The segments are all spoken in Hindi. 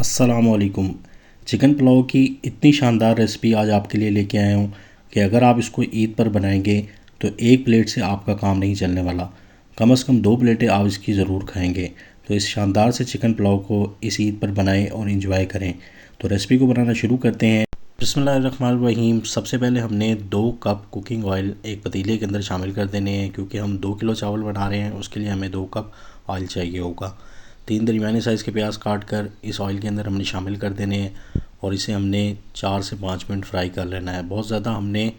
अस्सलामुअलैकुम। चिकन पुलाव की इतनी शानदार रेसिपी आज आपके लिए लेके आया हूँ कि अगर आप इसको ईद पर बनाएंगे तो एक प्लेट से आपका काम नहीं चलने वाला। कम से कम 2 प्लेटें आप इसकी ज़रूर खाएंगे। तो इस शानदार से चिकन पुलाव को इस ईद पर बनाएं और इंजॉय करें। तो रेसिपी को बनाना शुरू करते हैं। बिस्मिल्लाहिर्रहमानिर्रहीम। सबसे पहले हमने 2 कप कुकिंग ऑयल एक पतीले के अंदर शामिल कर देने हैं, क्योंकि हम 2 किलो चावल बना रहे हैं, उसके लिए हमें 2 कप ऑयल चाहिए होगा। 3 दरमियाने साइज़ के प्याज काट कर इस ऑयल के अंदर हमने शामिल कर देने हैं और इसे हमने 4 से 5 मिनट फ्राई कर लेना है। बहुत ज़्यादा हमने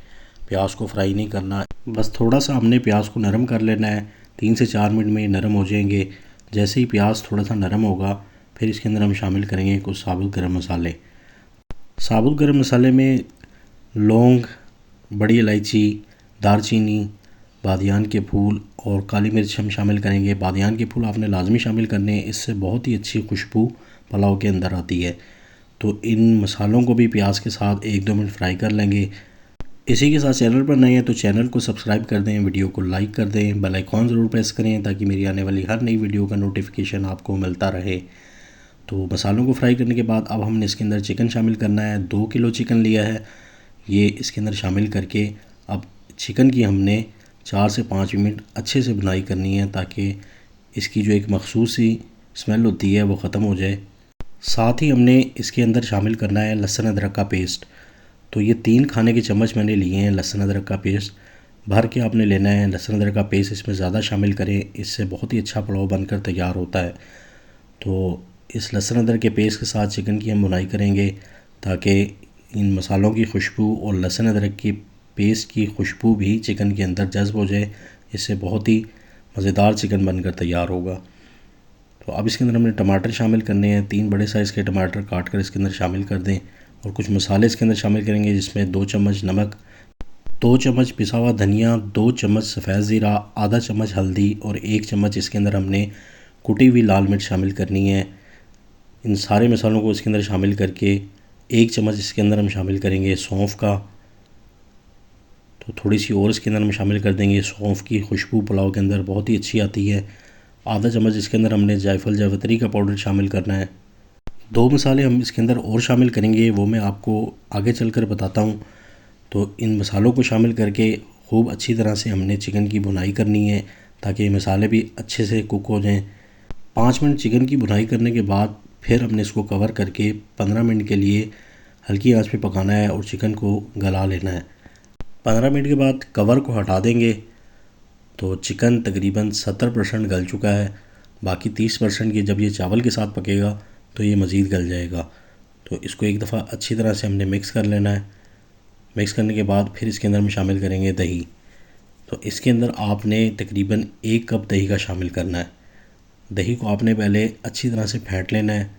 प्याज को फ्राई नहीं करना, बस थोड़ा सा हमने प्याज को नरम कर लेना है। 3 से 4 मिनट में ये नरम हो जाएंगे। जैसे ही प्याज थोड़ा सा नरम होगा फिर इसके अंदर हम शामिल करेंगे कुछ साबुत गरम मसाले। साबुत गरम मसाले में लौंग, बड़ी इलायची, दारचीनी, बादियान के फूल और काली मिर्च हम शामिल करेंगे। बादियान के फूल आपने लाजमी शामिल करने हैं, इससे बहुत ही अच्छी खुशबू पुलाव के अंदर आती है। तो इन मसालों को भी प्याज के साथ 1-2 मिनट फ्राई कर लेंगे। इसी के साथ चैनल पर नए हैं तो चैनल को सब्सक्राइब कर दें, वीडियो को लाइक कर दें, बेल आइकॉन ज़रूर प्रेस करें ताकि मेरी आने वाली हर नई वीडियो का नोटिफिकेशन आपको मिलता रहे। तो मसालों को फ्राई करने के बाद अब हमने इसके अंदर चिकन शामिल करना है। 2 किलो चिकन लिया है, ये इसके अंदर शामिल करके अब चिकन की हमने 4 से 5 मिनट अच्छे से बुनाई करनी है ताकि इसकी जो एक मखसूस सी स्मेल होती है वो ख़त्म हो जाए। साथ ही हमने इसके अंदर शामिल करना है लहसुन अदरक का पेस्ट। तो ये 3 खाने के चम्मच मैंने लिए हैं लहसुन अदरक का पेस्ट। भर के आपने लेना है लहसुन अदरक का पेस्ट, इसमें ज़्यादा शामिल करें, इससे बहुत ही अच्छा पुलाव बनकर तैयार होता है। तो इस लहसुन अदरक के पेस्ट के साथ चिकन की हम बुनाई करेंगे ताकि इन मसालों की खुशबू और लहसुन अदरक की पेस्ट की खुशबू भी चिकन के अंदर जज्ब हो जाए। इससे बहुत ही मज़ेदार चिकन बनकर तैयार होगा। तो अब इसके अंदर हमने टमाटर शामिल करने हैं। 3 बड़े साइज़ के टमाटर काट कर इसके अंदर शामिल कर दें और कुछ मसाले इसके अंदर शामिल करेंगे, जिसमें 2 चम्मच नमक, 2 चम्मच पिसा हुआ धनिया, 2 चम्मच सफ़ेद ज़ीरा, आधा चम्मच हल्दी और 1 चम्मच इसके अंदर हमने कुटी हुई लाल मिर्च शामिल करनी है। इन सारे मसालों को इसके अंदर शामिल करके 1 चम्मच इसके अंदर हम शामिल करेंगे सौंफ का। तो थोड़ी सी और इसके अंदर हम शामिल कर देंगे। सौंफ की खुशबू पुलाव के अंदर बहुत ही अच्छी आती है। आधा चम्मच इसके अंदर हमने जायफल जावित्री का पाउडर शामिल करना है। 2 मसाले हम इसके अंदर और शामिल करेंगे, वो मैं आपको आगे चलकर बताता हूँ। तो इन मसालों को शामिल करके खूब अच्छी तरह से हमने चिकन की भुनाई करनी है ताकि मसाले भी अच्छे से कुक हो जाएँ। 5 मिनट चिकन की भुनाई करने के बाद फिर हमने इसको कवर करके 15 मिनट के लिए हल्की आंच पे पकाना है और चिकन को गला लेना है। 15 मिनट के बाद कवर को हटा देंगे तो चिकन तकरीबन 70% गल चुका है। बाकी 30% की जब ये चावल के साथ पकेगा तो ये मज़ीद गल जाएगा। तो इसको एक दफ़ा अच्छी तरह से हमने मिक्स कर लेना है। मिक्स करने के बाद फिर इसके अंदर हम शामिल करेंगे दही। तो इसके अंदर आपने तकरीबन 1 कप दही का शामिल करना है। दही को आपने पहले अच्छी तरह से फेंट लेना है।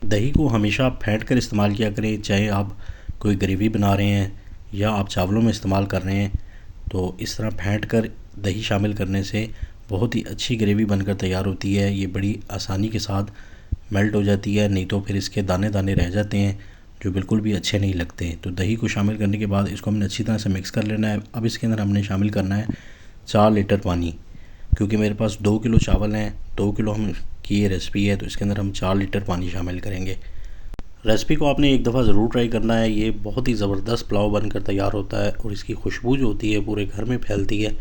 दही को हमेशा फेंट कर इस्तेमाल किया करें, चाहे आप कोई ग्रेवी बना रहे हैं या आप चावलों में इस्तेमाल कर रहे हैं। तो इस तरह फेंट कर दही शामिल करने से बहुत ही अच्छी ग्रेवी बनकर तैयार होती है। ये बड़ी आसानी के साथ मेल्ट हो जाती है, नहीं तो फिर इसके दाने दाने रह जाते हैं जो बिल्कुल भी अच्छे नहीं लगते। तो दही को शामिल करने के बाद इसको हमने अच्छी तरह से मिक्स कर लेना है। अब इसके अंदर हमने शामिल करना है 4 लीटर पानी, क्योंकि मेरे पास 2 किलो चावल हैं, 2 किलो हम की ये रेसिपी है, तो इसके अंदर हम 4 लीटर पानी शामिल करेंगे। रेसिपी को आपने एक दफ़ा ज़रूर ट्राई करना है। ये बहुत ही ज़बरदस्त पुलाव बनकर तैयार होता है और इसकी खुशबू जो होती है पूरे घर में फैलती है।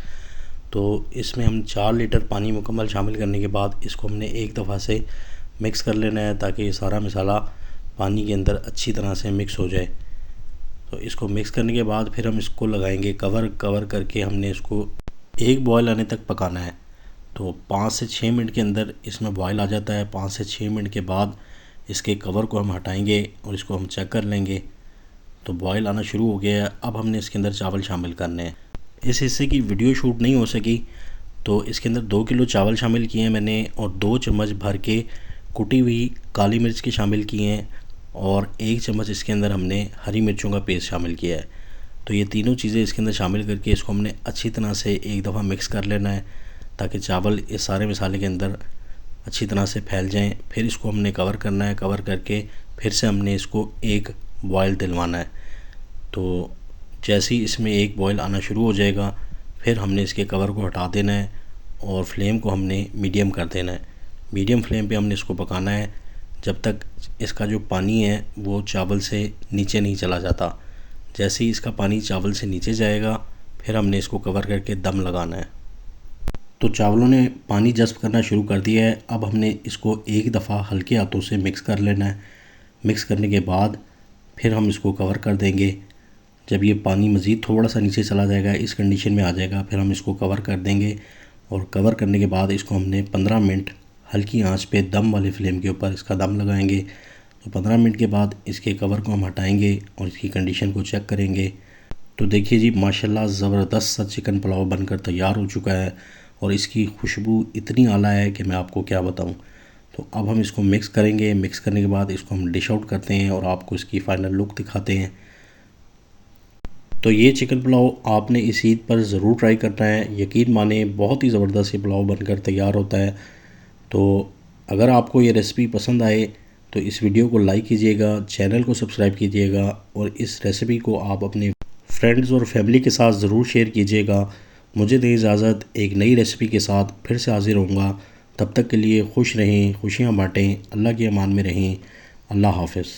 तो इसमें हम 4 लीटर पानी मुकम्मल शामिल करने के बाद इसको हमने एक दफ़ा से मिक्स कर लेना है ताकि ये सारा मसाला पानी के अंदर अच्छी तरह से मिक्स हो जाए। तो इसको मिक्स करने के बाद फिर हम इसको लगाएंगे कवर करके हमने इसको एक बॉयल आने तक पकाना है। तो 5 से 6 मिनट के अंदर इसमें बॉयल आ जाता है। 5 से 6 मिनट के बाद इसके कवर को हम हटाएंगे और इसको हम चेक कर लेंगे। तो बॉयल आना शुरू हो गया है। अब हमने इसके अंदर चावल शामिल करने हैं। इस हिस्से की वीडियो शूट नहीं हो सकी तो इसके अंदर 2 किलो चावल शामिल किए हैं मैंने और 2 चम्मच भर के कुटी हुई काली मिर्च के शामिल किए हैं और 1 चम्मच इसके अंदर हमने हरी मिर्चों का पेस्ट शामिल किया है। तो ये तीनों चीज़ें इसके अंदर शामिल करके इसको हमने अच्छी तरह से एक दफ़ा मिक्स कर लेना है ताकि चावल इस सारे मसाले के अंदर अच्छी तरह से फैल जाएं। फिर इसको हमने कवर करना है। कवर करके फिर से हमने इसको एक बॉयल दिलवाना है। तो जैसे ही इसमें एक बॉयल आना शुरू हो जाएगा फिर हमने इसके कवर को हटा देना है और फ्लेम को हमने मीडियम कर देना है। मीडियम फ्लेम पे हमने इसको पकाना है जब तक इसका जो पानी है वो चावल से नीचे नहीं चला जाता। जैसे ही इसका पानी चावल से नीचे जाएगा फिर हमने इसको कवर करके दम लगाना है। तो चावलों ने पानी जज़्ब करना शुरू कर दिया है। अब हमने इसको एक दफ़ा हल्के हाथों से मिक्स कर लेना है। मिक्स करने के बाद फिर हम इसको कवर कर देंगे। जब ये पानी मज़ीद थोड़ा सा नीचे चला जाएगा, इस कंडीशन में आ जाएगा, फिर हम इसको कवर कर देंगे। और कवर करने के बाद इसको हमने 15 मिनट हल्की आंच पे दम वाले फ्लेम के ऊपर इसका दम लगाएंगे। तो 15 मिनट के बाद इसके कवर को हम हटाएंगे और इसकी कंडीशन को चेक करेंगे। तो देखिए जी, माशाल्लाह ज़बरदस्त सा चिकन पुलाव बनकर तैयार हो चुका है और इसकी खुशबू इतनी आला है कि मैं आपको क्या बताऊं। तो अब हम इसको मिक्स करेंगे। मिक्स करने के बाद इसको हम डिश आउट करते हैं और आपको इसकी फ़ाइनल लुक दिखाते हैं। तो ये चिकन पुलाव आपने इस ईद पर ज़रूर ट्राई करना है। यकीन माने बहुत ही ज़बरदस्त ये पुलाव बनकर तैयार होता है। तो अगर आपको ये रेसिपी पसंद आए तो इस वीडियो को लाइक कीजिएगा, चैनल को सब्सक्राइब कीजिएगा और इस रेसिपी को आप अपने फ्रेंड्स और फैमिली के साथ ज़रूर शेयर कीजिएगा। मुझे दें इजाज़त, एक नई रेसिपी के साथ फिर से हाज़िर होऊंगा। तब तक के लिए खुश रहें, खुशियाँ बाँटें, अल्लाह की अमान में रहें। अल्लाह हाफ़िज़।